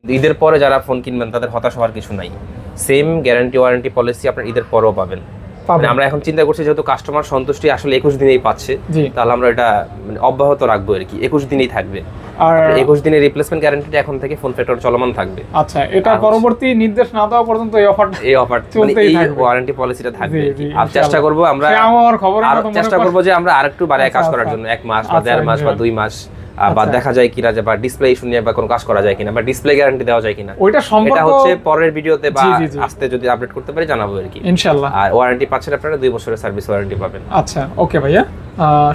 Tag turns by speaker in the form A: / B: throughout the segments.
A: ঈদের পরে যারা ফোন কিনবেন তাদের হতাশ হওয়ার কিছু নাই, সেম গ্যারান্টি ওয়ারেন্টি পলিসি আপনার ঈদের পরেও পাবেন। মানে আমরা এখন চিন্তা করছি যেহেতু কাস্টমার সন্তুষ্টি আসলে 21 দিনেই পাচ্ছে, তাহলে আমরা এটা মানে অব্যাহত রাখবো আর কি, 21 দিনেই থাকবে। আর 21 দিনের রিপ্লেসমেন্ট গ্যারান্টিটা এখন থেকে ফোন ফ্যাক্টর চলমান থাকবে।
B: আচ্ছা, এটা পরবর্তী নির্দেশ না দেওয়া পর্যন্ত এই অফার
A: মানে এই ওয়ারেন্টি পলিসিটা থাকবে। আর চেষ্টা করব আমরা, চেষ্টা করব যে আমরা আরেকটু বাড়ায় কাজ করার জন্য 1 মাস বা 1.5 মাস বা 2 মাস বা দেখা যায় কিনা যে বা ডিসপ্লে ইস্যু নিয়ে বা কোনো কাজ করা যায় কিনা বা ডিসপ্লে গ্যারান্টি দেওয়া যায় কিনা,
B: ওইটা সম্পর্ক
A: এটা হচ্ছে পরের ভিডিওতে বা আস্তে যদি আপডেট করতে পারি জানাবো আর কি ইনশাআল্লাহ। আর ওয়ারেন্টি পাচ্ছেন আপনারা 2 বছরের সার্ভিস ওয়ারেন্টি পাবেন।
B: আচ্ছা ওকে ভাইয়া,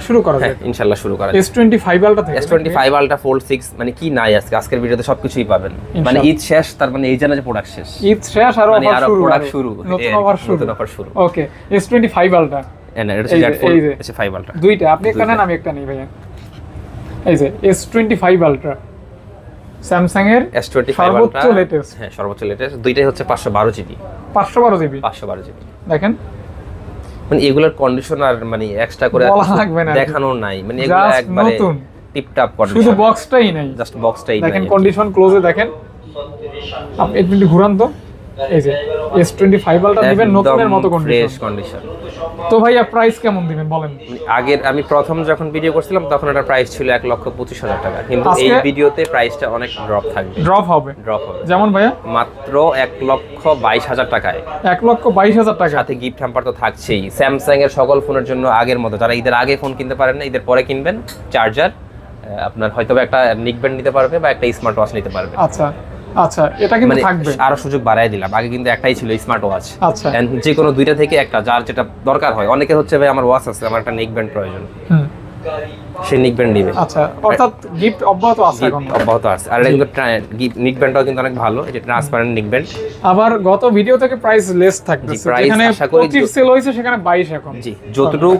B: শুরু করা যাক
A: ইনশাআল্লাহ, শুরু করা যাক।
B: S25 Ultra থেকে
A: S25 Ultra Fold 6 মানে কি নাই আজকের ভিডিওতে সবকিছুই পাবেন। মানে ঈদ শেষ, তার মানে এই জানা যে প্রোডাক্ট শেষ,
B: ঈদ শেষ আর অফার শুরু,
A: প্রোডাক্ট শুরু,
B: নতুন অফার শুরু। ওকে, S25 Ultra
A: এটা হচ্ছে Z Fold S5 Ultra,
B: দুইটা আপনি একটা নেন আমি একটা নেই ভাইয়া। এই যে S25 Ultra স্যামসাং এর
A: S25
B: সর্বোচ্চ
A: Ultra
B: লেটেস্ট,
A: হ্যাঁ সর্বোচ্চ লেটেস্ট, দুইটাই হচ্ছে 512 জিবি
B: 512 জিবি
A: দেখেন। মানে এগুলোর কন্ডিশন আর মানে এক্সট্রা করে দেখানো নাই, মানে এগুলো একবারে টিপটপ কন্ডিশন,
B: শুধু বক্সটাই নাই,
A: জাস্ট বক্সটাই নাই।
B: দেখেন কন্ডিশন ক্লোজে দেখেন, আপনি একটু ঘুরান তো। এই যে S25 Ultra দিবেন নতুনের মতো কন্ডিশন। তো ভাইয়া প্রাইস কেমন দিবেন বলেন?
A: আগের আমি প্রথম যখন ভিডিও করছিলাম তখন এটার প্রাইস ছিল 1,25,000 টাকা, কিন্তু এই ভিডিওতে প্রাইসটা অনেক ড্রপ হবে।
B: যেমন ভাইয়া
A: মাত্র 1,22,000 টাকায়,
B: 1,22,000 টাকা,
A: সাথে গিফট হ্যাম্পার তো থাকছেই। স্যামসাং এর সকল ফোনের জন্য আগের মতো, যারা ঈদের আগে ফোন কিনতে পারেন না ঈদের পরে কিনবেন, চার্জার আপনার হয়তো একটা নিক ব্যান্ড নিতে পারবে বা একটা স্মার্ট ওয়াচ নিতে পারবে।
B: আচ্ছা এটা কিন্তু থাকবে,
A: আরো সুযোগ বাড়ায় দিলাম। আগে কিন্তু একটাই ছিল স্মার্ট ওয়াচ,
B: আচ্ছা
A: যে কোনো দুইটা থেকে একটা, যার যেটা দরকার হয়। অনেকে হচ্ছে ভাই আমার ওয়াচ আছে, আমার একটা নেক ব্যান্ড প্রয়োজন, সে নিক ব্যান্ড নিবে।
B: আচ্ছা, অর্থাৎ গিফট অব্যাহত আছে, এখন
A: অব্যাহত আছে। আর এটা কিন্তু নিক ব্যান্ডটাও কিন্তু অনেক ভালো, এটা ট্রান্সপারেন্ট নিক ব্যান্ড।
B: আবার গত ভিডিও থেকে প্রাইস লেস থাকবে, যেখানে 25 সেল হয়েছে সেখানে 22 এখন।
A: জি, যতটুকু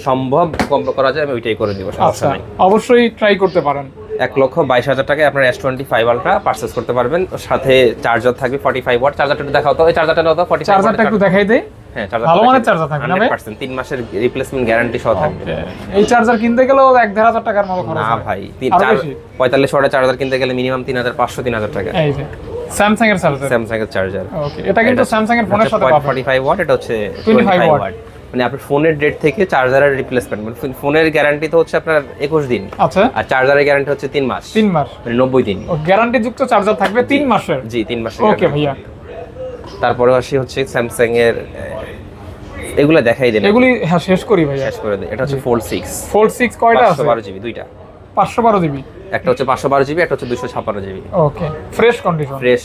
A: সম্ভব কম করা যায় আমি ওইটাই করে দিব, সমস্যা নাই।
B: অবশ্যই ট্রাই করতে পারেন।
A: 1,22,000 টাকায় আপনার S25 Ultra পারচেজ করতে পারবেন, সাথে চার্জার থাকবে 45 ওয়াট। চার্জারটা একটু দেখাও তো, এই চার্জারটা নাও তো, 45
B: চার্জারটা একটু দেখাই দেই।
A: হ্যাঁ, চার্জার
B: ভালো মানের চার্জার থাকবে না ভাই,
A: 100% 3 মাসের রিপ্লেসমেন্ট গ্যারান্টি সহ থাকবে।
B: এই চার্জার কিনতে গেলেও 1,500 টাকার মতো খরচ
A: না ভাই, 45 ওয়াটের চার্জার কিনতে গেলে মিনিমাম 3,500-3,000 টাকা।
B: এই যে স্যামসাং এর চার্জার, ওকে এটা কিন্তু স্যামসাং এর ফোনের সাথে পাবেন।
A: 45 ওয়াট, এটা হচ্ছে 25 ওয়াট। মানে আপনার ফোনের ডেট থেকে চার্জারের রিপ্লেসমেন্ট, মানে ফোনের গ্যারান্টি তো হচ্ছে আপনার 21 দিন,
B: আচ্ছা,
A: আর চার্জারের গ্যারান্টি হচ্ছে 3 মাস, মানে 90 দিন
B: গ্যারান্টি যুক্ত চার্জার থাকবে 3 মাসের।
A: জি, 3 মাসের।
B: ওকে ভাইয়া,
A: তারপরে আসি হচ্ছে স্যামসাং এর, এগুলো দেখাই দেন,
B: এগুলি হ্যাঁ শেষ করি ভাইয়া,
A: শেষ করে দেই। এটা হচ্ছে Fold 6
B: কয়টা আছে?
A: 512 জিবি, দুইটা
B: 512 জিবি,
A: একটা হচ্ছে 512 জিবি, একটা হচ্ছে 256 জিবি।
B: ওকে, ফ্রেশ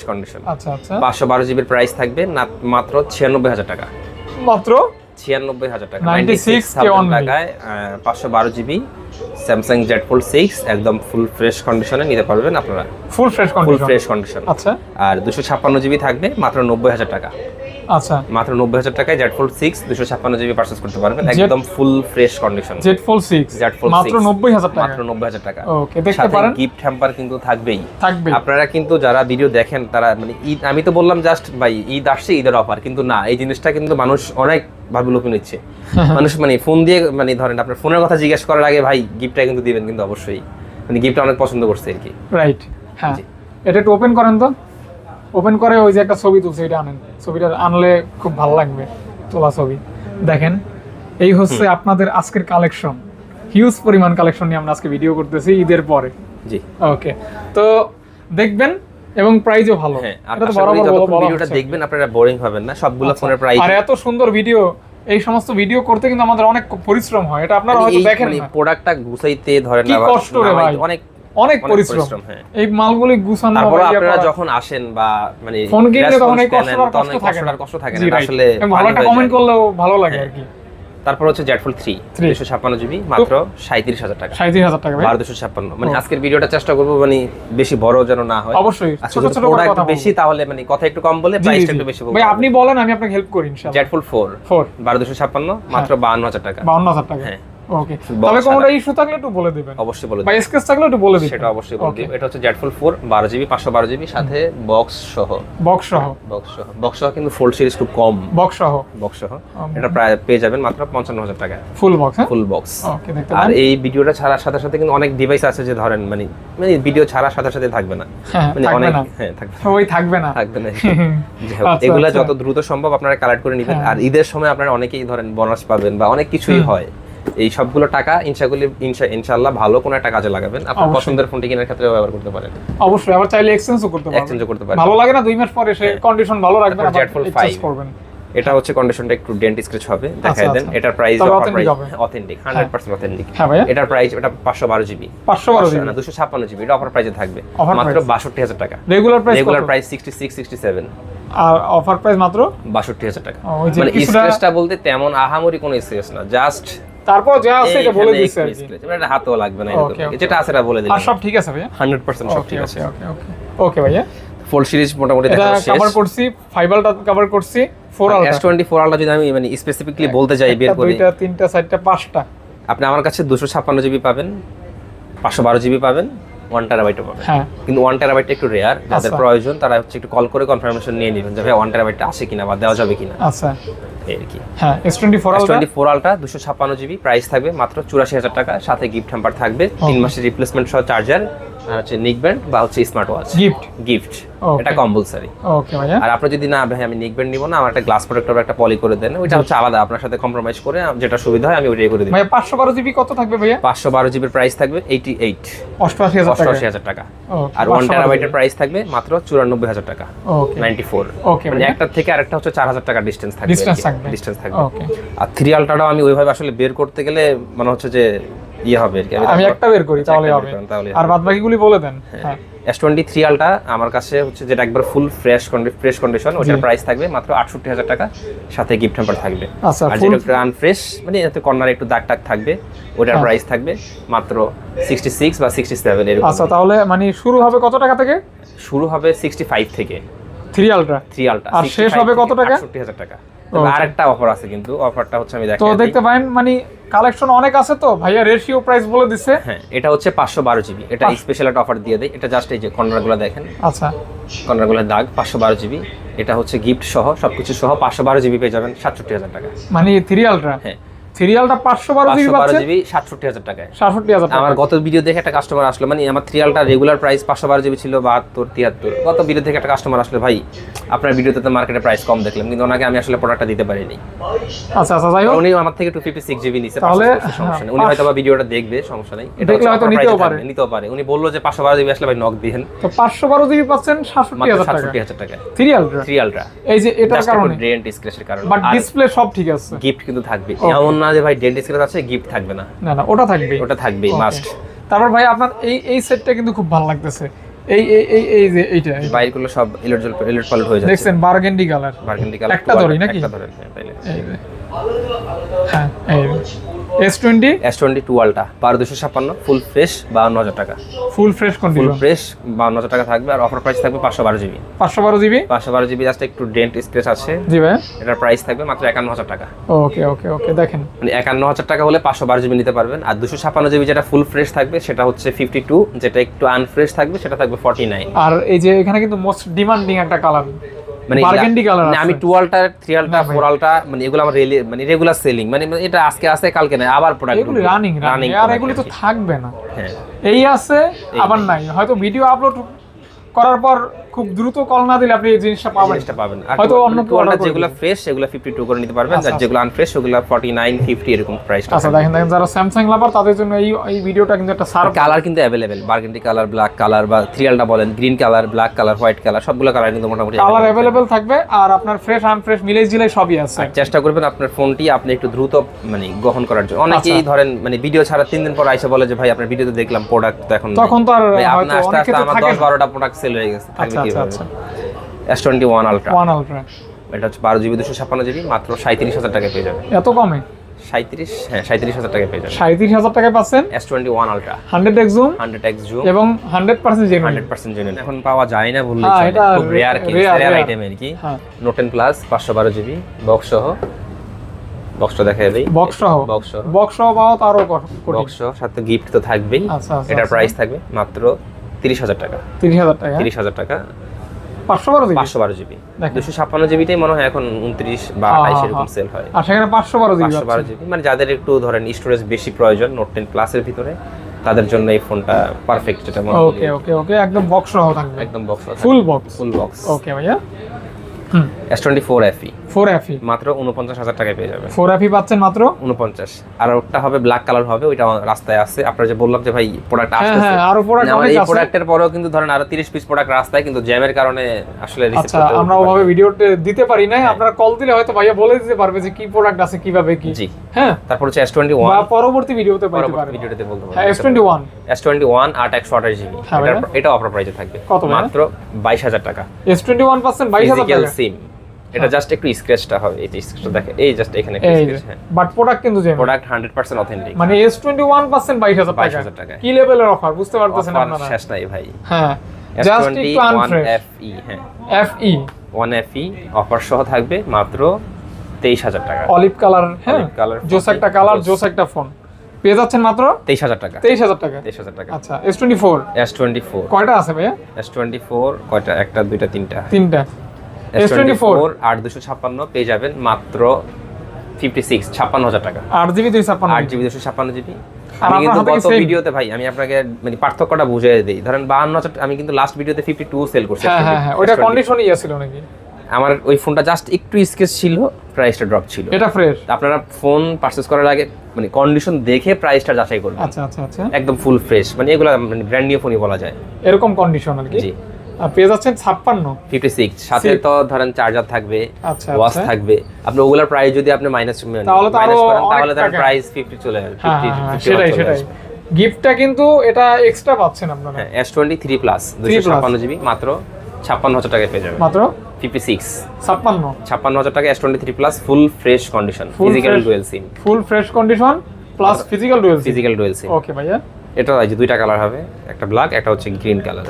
B: কন্ডিশন। আচ্ছা
A: 512 জিবির প্রাইস থাকবে মাত্র 96,000 টাকা,
B: মাত্র
A: 96,000 টাকা,
B: 96,000
A: টাকায় 512 জিবি স্যামসাং Z Fold 6 একদম ফুল ফ্রেশ কন্ডিশনে নিতে পারবেন আপনারা, ফুল ফ্রেশ কন্ডিশন।
B: আচ্ছা,
A: আর 256 জিবি থাকবে মাত্র 90,000 টাকা।
B: আচ্ছা,
A: মাত্র 90,000 টাকায় Z Fold 6 256 জিবি পারচেজ করতে পারবেন, একদম ফুল ফ্রেশ কন্ডিশন।
B: Z Fold 6 মাত্র 90,000 টাকা,
A: মাত্র 90,000 টাকা।
B: ওকে, দেখতে পারেন।
A: গিফট হ্যাম্পার কিন্তু থাকবেই। আপনারা কিন্তু যারা ভিডিও দেখেন তারা মানে ঈদ, আমি তো বললাম জাস্ট ভাই ঈদ আসছে, ঈদের অফার, কিন্তু না, এই জিনিসটা কিন্তু মানুষ অনেক ভাবে লুপে নিচ্ছে। মানুষ মানে ফোন দিয়ে, মানে ধরেন আপনার ফোনের কথা জিজ্ঞেস করার আগে ভাই গিফটটা কিন্তু দিবেন, কিন্তু অবশ্যই মানে গিফটটা অনেক পছন্দ করছে আর কি।
B: রাইট, হ্যাঁ, এটা একটু ওপেন করেন তো, ওপেন করে ওই যে একটা ছবি তুলছে, এটা আনেন, ছবিটা আনলে খুব ভালো লাগবে, তোলা ছবি দেখেন। এই হচ্ছে আপনাদের আজকের কালেকশন, হিউজ পরিমাণ কালেকশন নিয়ে আমরা আজকে ভিডিও করতেছি ঈদের পরে।
A: জি,
B: ওকে, তো দেখবেন এবং প্রাইসও ভালো।
A: এটা তো বরাবর ভিডিওটা দেখবেন, আপনারা বোরিং হবেন না, সবগুলো ফোনের প্রাইস।
B: আর এত সুন্দর ভিডিও, এই সমস্ত ভিডিও করতে কিন্তু আমাদের অনেক পরিশ্রম হয়, এটা আপনারা হয়তো দেখেন না।
A: প্রোডাক্টটা গুছাইতে ধরেন
B: কি কষ্ট রে ভাই, অনেক পরিশ্রম। এই মালগুলি গুছানো,
A: তারপর আপনারা যখন আসেন বা মানে
B: ফোন কিনলে তখন এই কষ্ট থাকে না আসলে, ভালো একটা কমেন্ট করলেও ভালো লাগে আর কি।
A: তারপর হচ্ছে Z Fold 3 256 জিবি মাত্র 37,000 টাকা,
B: 37,000 টাকা,
A: 1256। মানে আজকের ভিডিওটা চেষ্টা করব মানে বেশি বড় যেন না হয়,
B: অবশ্যই ছোট ছোট
A: প্রোডাক্ট বেশি, তাহলে মানে কথা একটু কম বলে প্রাইসটা একটু বেশি বলবো।
B: ভাই আপনি বলেন, আমি আপনাকে হেল্প করি ইনশাআল্লাহ।
A: Z Fold 4 1256 মাত্র 52,000 টাকা,
B: 52,000 টাকা।
A: হ্যাঁ,
B: ওকে, তবে কোনটা ইস্যু থাকলে একটু বলে দিবেন।
A: অবশ্যই বলে
B: বা
A: দিবেন,
B: স্কেচ থাকলে একটু বলে দিবেন।
A: সেটা অবশ্যই বলে দিবেন। এটা হচ্ছে জেড ফোল্ড 4 12GB 512GB সাথে বক্স সহ।
B: বক্স সহ?
A: বক্স সহ কিন্তু ফোল্ড সিরিজ খুব কম।
B: বক্স সহ?
A: বক্স সহ এটা প্রায় পেয়ে যাবেন মাত্র 55,000 টাকায়
B: ফুল বক্স। হ্যাঁ,
A: ফুল বক্স।
B: ওকে, দেখতে
A: আর
B: পারেন।
A: এই ভিডিওটা ছাড়ার সাথে সাথে কিন্তু অনেক ডিভাইস আছে যে ধরেন মানে ভিডিও ছাড়ার সাথে সাথে থাকবে না, মানে অনেক থাকবে
B: ওই থাকবে না।
A: এগুলা যত দ্রুত সম্ভব আপনারা কালেক্ট করে নেবেন। আর ঈদের সময় আপনারা অনেকেই ধরেন বোনাস পাবেন বা অনেক কিছুই হয়, এই সবগুলো টাকা ইনশাআল্লাহ ভালো কোনো একটা কাজে লাগাবেন। আপনার পছন্দের ফোনটি কেনার ক্ষেত্রে ব্যবহার করতে পারেন।
B: অবশ্যই, আবার চাইলে এক্সচেঞ্জও করতে পারেন।
A: এক্সচেঞ্জও করতে পারেন,
B: ভালো লাগে না 2 মাস পরে সে কন্ডিশন ভালো রাখবেন, আবার
A: জেড ফোল্ড 5
B: করবেন।
A: এটা হচ্ছে কন্ডিশনটা একটু ডেন্ট স্ক্র্যাচ হবে, দেখাই দেন। এটার প্রাইস অথেন্টিক 100% অথেন্টিক। এটার প্রাইস এটা 512GB
B: 512GB
A: না 256GB, এটা অফার প্রাইসে থাকবে মাত্র 62,000 টাকা।
B: রেগুলার প্রাইস
A: 66 67
B: আর অফার প্রাইস মাত্র
A: 62,000 টাকা। মানে স্ক্র্যাচটা বলতে তেমন আহামরি কোনো স্ক্র্যাচ না, জাস্ট
B: তারপর যা আছে এটা বলে দিয়েছে আর কি,
A: এটা হাতও লাগবে না, এরকম যেটা আছে এটা বলে দিলাম।
B: আর সব ঠিক আছে ভাইয়া?
A: 100% সব ঠিক আছে।
B: ওকে ওকে ওকে ভাইয়া,
A: ফুল সিরিজ মোটামুটি
B: এটা
A: দেখা শেষ।
B: কভার করছি, 5 আলটা কভার করছি, 4 আলটা
A: S24 আলটা যদি আমি মানে স্পেসিফিকলি বলতে যাই বের করি,
B: 2টা 3টা 4টা 5টা
A: আপনি আমার কাছে 256GB পাবেন, 512GB পাবেন, 1TB পাবেন।
B: হ্যাঁ,
A: কিন্তু 1TB একটু রেয়ার, যাদের প্রয়োজন তারা হচ্ছে একটু কল করে কনফার্মেশন নিয়ে নেবেন যে ভাই 1TB আসে কিনা বা দেওয়া যাবে কিনা।
B: আচ্ছা,
A: এই কি।
B: হ্যাঁ, S24
A: আলটা 256GB প্রাইস থাকবে মাত্র 84,000 টাকা, সাথে গিফট হ্যাম্পার থাকবে, 3 মাসের রিপ্লেসমেন্ট সহ চার্জার, আর হচ্ছে নিক ব্যান্ড বা হচ্ছে স্মার্ট ওয়াচ গিফট, এটা কম্পালসরি।
B: ওকে ভাইয়া,
A: আর আপনি যদি না ভাই আমি নিক ব্যান্ড নিব না, আমার একটা গ্লাস প্রোটেক্টর একটা পলি করে দেন, ওইটা হচ্ছে আলাদা, আপনার সাথে কম্প্রোমাইজ করে যেটা সুবিধা হয় আমি ওইটাই করে দিই।
B: ভাইয়া 512GB কত থাকবে ভাইয়া?
A: 512GB এর প্রাইস থাকবে
B: 88,000
A: টাকা। আর 1TB এর প্রাইস থাকবে মাত্র 94,000 টাকা।
B: ওকে,
A: 94।
B: ওকে,
A: মানে একটা থেকে আরেকটা হচ্ছে 4,000 টাকা ডিসটেন্স থাকবে।
B: ওকে।
A: আর 3 আলটাটাও আমি ওইভাবে আসলে বের করতে গেলে মনে হচ্ছে যে ইয়ে হবে আর কি,
B: আমি একটা বের করি তাহলে হবে, আর বাদ বাকিগুলি বলে দেন। হ্যাঁ,
A: S23 আলটা আমার কাছে হচ্ছে যেটা একবার ফুল ফ্রেশ কন্ডিশন, ওটার প্রাইস থাকবে মাত্র 68,000 টাকা, সাথে গিফট হ্যাম্পার থাকবে।
B: আচ্ছা,
A: আর যেটা একটু আনফ্রেশ মানে এতে কর্নারে একটু দাগ টাগ থাকবে, ওটার প্রাইস থাকবে মাত্র 66 বা 67 এরকম।
B: আচ্ছা, তাহলে মানে শুরু হবে কত টাকা থেকে?
A: শুরু হবে 65 থেকে
B: 3 আলটা,
A: আর
B: শেষ হবে কত টাকা?
A: 68,000 টাকা। আরেকটা অফার আছে, কিন্তু অফারটা হচ্ছে আমি দেখাই।
B: তো দেখতে পারেন মানে কালেকশন অনেক আছে, তো ভাইয়া রেশিও প্রাইস বলে দিছে।
A: হ্যাঁ, এটা হচ্ছে 512GB, এটা স্পেশাল একটা অফার দিয়ে দেয়। এটা জাস্ট এই যে কর্নারগুলো দেখেন,
B: আচ্ছা,
A: কর্নারগুলোর দাগ 512GB, এটা হচ্ছে গিফট সহ সবকিছু সহ 512GB পেয়ে যাবেন 67,000 টাকা।
B: মানে 3 আলটা? হ্যাঁ, 3 আলটা 512GB পাচ্ছেন
A: 67,000 টাকায়।
B: 67,000 টাকা।
A: আমার গত ভিডিও দেখে একটা কাস্টমার আসলো, মানে আমার 3 আলটা রেগুলার প্রাইস 512GB ছিল 72 73। গত ভিডিও থেকে একটা কাস্টমার আসলো, ভাই আপনার ভিডিওতে তো মার্কেটে প্রাইস কম দেখলাম, কিন্তু ওনাকে আমি আসলে প্রোডাক্টটা দিতে পারিনি।
B: আচ্ছা আচ্ছা, যাই হোক,
A: উনি আমার থেকে 256GB নিছে,
B: তাহলে
A: সমস্যা নেই, উনি হয়তো বা ভিডিওটা দেখবে, সমস্যা নেই, এটা
B: দেখলে হয়তো
A: নিতেও পারে। উনি বললো যে 512GB আসলে ভাই নক দিবেন,
B: তো 512GB পাচ্ছেন 67,000
A: টাকা।
B: 3 আলটা এই যে এটার কারণে
A: ডেন্ট স্ক্র্যাচের কারণে,
B: বাট ডিসপ্লে সব ঠিক আছে,
A: গিফট কিন্তু থাকবে। এমন না যে ভাই ডেন্ট স্ক্র্যাচ আছে গিফট থাকবে না,
B: না ওটা থাকবে,
A: ওটা থাকবেই মাস্ট।
B: তারপর ভাই আপনার এই সেটটা কিন্তু খুব ভালো লাগতেছে, এই যে এইটা
A: বাইরগুলো সব ইলেট পালট হয়ে যাচ্ছে,
B: দেখছেন বারগেন্ডি কালার একটা ধরি নাকি?
A: একটা ধরেন, তাইলে
B: হ্যাঁ, এই S22
A: আলটা 12256 ফুল ফ্রেশ 52,000 টাকা,
B: ফুল ফ্রেশ কন্ডিশন,
A: ফুল ফ্রেশ 52,000 টাকা থাকবে। আর অফার প্রাইস থাকবে 512GB 512GB জাস্ট একটু ডেন্ট স্ক্র্যাচ আছে।
B: জি ভাই,
A: এটার প্রাইস থাকবে মাত্র 51,000 টাকা।
B: ওকে ওকে ওকে, দেখেন
A: মানে 51,000 টাকা হলে 512GB নিতে পারবেন। আর 256GB যেটা ফুল ফ্রেশ থাকবে সেটা হচ্ছে 52, যেটা একটু আনফ্রেশ থাকবে সেটা থাকবে 49।
B: আর এই যে এখানে কিন্তু মোস্ট ডিমান্ডিং একটা কালার,
A: মানে
B: বারগেন্ডি কালার আছে।
A: আমি 2 আলটা 3 আলটা 4 আলটা মানে এগুলো আমার মানে রেগুলার সেলিং, মানে এটা আজকে আছে কালকে নাই, আবার প্রোডাক্ট
B: এগুলো রানিং আর এগুলো তো থাকবে না।
A: হ্যাঁ,
B: এই আছে আবার নাই, হয়তো ভিডিও আপলোড করার পর খুব দ্রুত কল না দিলে আপনি এই জিনিসটা পাবেন।
A: আর
B: হয়তো অন্য
A: কোয়ালটা যেগুলো ফ্রেশ সেগুলো 52 করে নিতে পারবেন, আর যেগুলো আনফ্রেশ সেগুলো 49 50 এরকম প্রাইস।
B: আচ্ছা, দেখেন যারা স্যামসাং লাভার তাদের জন্য এই ভিডিওটা কিন্তু একটা সার্ভ।
A: কালার কিন্তু अवेलेबल, বারগেন্ডি কালার, ব্ল্যাক কালার বা 3 আলটা বলেন, green colour, black colour, white colour, সবগুলো কালার কিন্তু মোটামুটি
B: কালার अवेलेबल থাকবে। আর আপনার ফ্রেশ আনফ্রেশ মিলাই জিলাই সবই আছে।
A: চেষ্টা করবেন আপনার ফোনটি আপনি একটু দ্রুত মানে গ্রহণ করার জন্য। অনেকেই ধরেন মানে ভিডিও ছাড়া 3 দিন পর আইসা বলে যে ভাই আপনার ভিডিওতে দেখলাম প্রোডাক্ট তো এখন,
B: তখন তো আর
A: হয়তো আস্তে আস্তে আমার 10-12টা প্রোডাক্ট সেল হয়ে গেছে, থাকবে কিভাবে? S21 আলট্রা, এটা হচ্ছে 12GB 256GB মাত্র 37,000 টাকায় পেয়ে যাবেন।
B: এত কমে?
A: 37,000 টাকায় পেয়ে যাবেন।
B: 37,000 টাকায় পাচ্ছেন
A: S21 আলট্রা
B: 100x জুম
A: এবং
B: 100% জেনুইন।
A: এখন পাওয়া যায় না বললেই চলে, খুব রেয়ার আইটেম আর কি। নোট 10 প্লাস 512GB বক্স সহ বক্সটা দেখাই দেই,
B: বক্স সহ, বক্স সহ পাওয়া তো আরো কোটি,
A: বক্স সহ সাথে গিফট তো থাকবেই।
B: আচ্ছা আচ্ছা,
A: এটার প্রাইস থাকবে মাত্র 30,000 টাকা।
B: 30,000 টাকা,
A: 30,000 টাকা
B: 512
A: জিবি। 256 জিবিটাই মনে হয় এখন 29 বা 28 এরকম সেল হয়।
B: আর সেখানে 512
A: জিবি মানে যাদের একটু ধরেন স্টোরেজ বেশি প্রয়োজন নোট 10 প্লাস এর ভিতরে, তাদের জন্য এই ফোনটা পারফেক্ট, যেটা মনে হয়।
B: ওকে ওকে ওকে, একদম বক্স সহ থাকবে,
A: একদম box,
B: full box,
A: full box.
B: Okay ভাইয়া।
A: S24 FE
B: 4FE
A: মাত্র 49,000 টাকায় পেয়ে যাবেন।
B: 4FE পাচ্ছেন মাত্র
A: 49। আর ওটা হবে ব্ল্যাক কালার হবে, ওইটা রাস্তায় আছে। আপনারা যে বললাম যে ভাই প্রোডাক্ট
B: হ্যাঁ
A: আসছে,
B: হ্যাঁ, আরো প্রোডাক্ট অনেক
A: এই
B: আছে।
A: প্রোডাক্টের পরেও কিন্তু ধরেন আরো 30 পিস প্রোডাক্ট রাস্তায়, কিন্তু জ্যামের কারণে আসলে রিসিভ
B: আচ্ছা,
A: করতে
B: আমরা ওভাবে ভিডিওতে দিতে পারি না, আপনারা কল দিলে হয়তো ভাইয়া বলে দিতে পারবে যে কি প্রোডাক্ট আছে কিভাবে কি।
A: জি
B: হ্যাঁ,
A: তারপর হচ্ছে S21,
B: বা পরবর্তী ভিডিওতে পাইতে
A: পরবর্তী
B: পারবে।
A: ভিডিওতে বলতে পারবো।
B: হ্যাঁ, S21
A: 8 128 জিবি,
B: হ্যাঁ ভাইয়া।
A: এটা অফার প্রাইসে থাকবে
B: কত ভাইয়া?
A: মাত্র 22,000 টাকা।
B: S21 পাচ্ছেন 22,000
A: ফিজিক্যাল
B: টাকা।
A: সিম, এটা জাস্ট একটু স্ক্র্যাচটা হবে, এই যে স্ক্র্যাচটা দেখে, এই জাস্ট এখানে একটা
B: এই
A: স্ক্র্যাচ। হ্যাঁ,
B: বাট প্রোডাক্ট কিন্তু জেনুইন,
A: প্রোডাক্ট 100% অথেন্টিক।
B: মানে S21 পাচ্ছেন 22,000 টাকা।
A: 22,000 টাকা।
B: কি লেভেলের অফার বুঝতে পারতেছেন
A: অফার
B: আপনারা?
A: শেষ নাই ভাই।
B: হ্যাঁ, জাস্ট একটু
A: S21
B: আনফ্রেশ।
A: FE, হ্যাঁ
B: FE
A: 1FE অফার সহ থাকবে মাত্র 23,000 টাকা।
B: অলিভ কালার, হ্যাঁ
A: Olive color,
B: জোস একটা কালার, জোস একটা ফোন পেয়ে যাচ্ছেন মাত্র
A: 23,000 টাকা।
B: 23,000 টাকা।
A: 23,000 টাকা।
B: আচ্ছা, S24
A: S24
B: কয়টা আছে ভাইয়া?
A: S24 কয়টা? একটা, দুইটা, তিনটা।
B: তিনটা।
A: S24 8 256 পেয়ে যাবেন মাত্র 56 টাকা।
B: 8GB 256
A: 8GB 256 GB.
B: আর
A: আমি কিন্তু
B: আপনার হাতে
A: গত
B: same?
A: ভিডিওতে ভাই আমি আপনাকে মানে পার্থক্যটা বুঝিয়ে দেই। ধরেন 52 আমি কিন্তু লাস্ট ভিডিওতে 52 সেল করছি।
B: হ্যাঁ হ্যাঁ হ্যাঁ, ওটা কন্ডিশনই ছিল নাকি?
A: আমার ওই ফোনটা জাস্ট একটু স্কেচ ছিল, প্রাইসটা ড্রপ ছিল।
B: এটা ফ্রেশ।
A: আপনারা ফোন পারচেজ করার আগে মানে কন্ডিশন দেখে প্রাইসটা যাচাই করবেন।
B: আচ্ছা আচ্ছা আচ্ছা,
A: একদম ফুল ফ্রেশ, মানে এগুলা মানে ব্র্যান্ড নিউ ফোনই বলা যায়।
B: এরকম কন্ডিশন আর কি।
A: জি,
B: আর পেয়ে যাচ্ছেন 56।
A: 56 সাথে তো ধরেন চার্জার থাকবে,
B: আচ্ছা
A: ওয়াচ
B: আচ্ছা,
A: থাকবে। আপনি ওগুলার প্রাইস যদি আপনি মাইনাস
B: তাহলে তো আরো
A: করেন তাহলে
B: অনেক
A: তার
B: টাকা।
A: প্রাইস 50 চলে যাবে।
B: হ্যাঁ
A: 50
B: হ্যাঁ,
A: 51
B: সেটাই
A: চলে
B: সেটাই।
A: আসবে।
B: গিফটটা কিন্তু এটা এক্সট্রা পাচ্ছেন আপনারা।
A: হ্যাঁ, S23 প্লাস 256 জিবি মাত্র 56,000 টাকায় পেয়ে যাবেন।
B: মাত্র
A: 56
B: 56,000
A: টাকা S23 plus full fresh condition,
B: Full
A: physical
B: fresh-
A: dual sim.
B: Full fresh condition plus physical dual sim.
A: Physical dual sim.
B: Okay ভাইয়া,
A: এটা এই যে দুইটা কালার হবে, একটা ব্ল্যাক একটা হচ্ছে গ্রিন কালার।